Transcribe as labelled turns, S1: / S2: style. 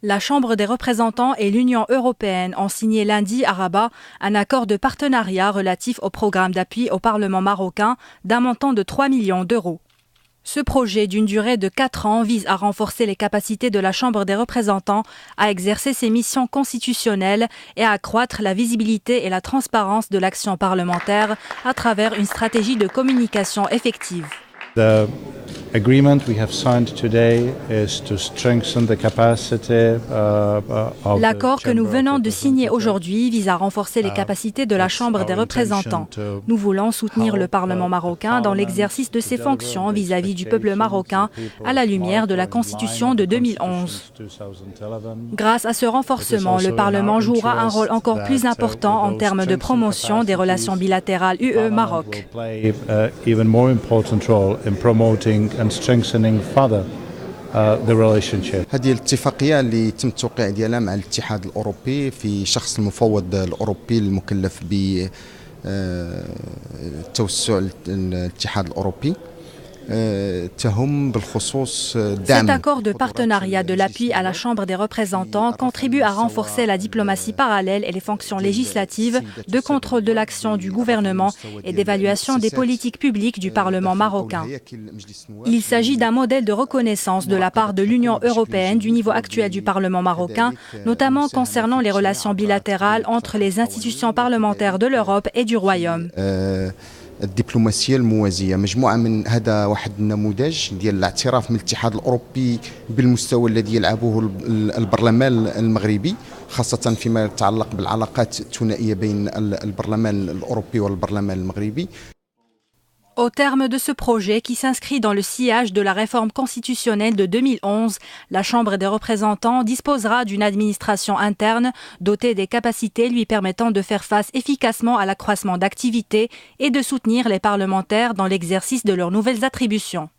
S1: La Chambre des représentants et l'Union européenne ont signé lundi à Rabat un accord de partenariat relatif au programme d'appui au Parlement marocain d'un montant de 3 millions d'euros. Ce projet d'une durée de 4 ans vise à renforcer les capacités de la Chambre des représentants à exercer ses missions constitutionnelles et à accroître la visibilité et la transparence de l'action parlementaire à travers une stratégie de communication effective.
S2: The agreement we have signed today is to strengthen the capacity of
S1: L'accord que nous venons de signer aujourd'hui vise à renforcer les capacités de la Chambre des représentants. Nous voulons soutenir le Parlement marocain dans l'exercice de ses fonctions vis-à-vis du peuple marocain à la lumière de la Constitution de 2011. Grâce à ce renforcement, le Parlement jouera un rôle encore plus important en termes de promotion des relations bilatérales UE-Maroc.
S2: in promoting and strengthening further the relationship.
S3: هذه الاتفاقية اللي تم التوقيع ديالها مع الاتحاد الأوروبي في شخص المفوض الأوروبي المكلف بتوسع الاتحاد الأوروبي.
S1: Cet accord de partenariat de l'appui à la Chambre des représentants contribue à renforcer la diplomatie parallèle et les fonctions législatives de contrôle de l'action du gouvernement et d'évaluation des politiques publiques du Parlement marocain. Il s'agit d'un modèle de reconnaissance de la part de l'Union européenne du niveau actuel du Parlement marocain, notamment concernant les relations bilatérales entre les institutions parlementaires de l'Europe et du Royaume.
S3: الدبلوماسية الموازية مجموعة من هذا واحد النموذج ديال الاعتراف من الاتحاد الأوروبي بالمستوى الذي يلعبه البرلمان المغربي خاصة فيما يتعلق بالعلاقات الثنائية بين البرلمان الأوروبي والبرلمان المغربي.
S1: Au terme de ce projet qui s'inscrit dans le sillage de la réforme constitutionnelle de 2011, la Chambre des représentants disposera d'une administration interne dotée des capacités lui permettant de faire face efficacement à l'accroissement d'activité et de soutenir les parlementaires dans l'exercice de leurs nouvelles attributions.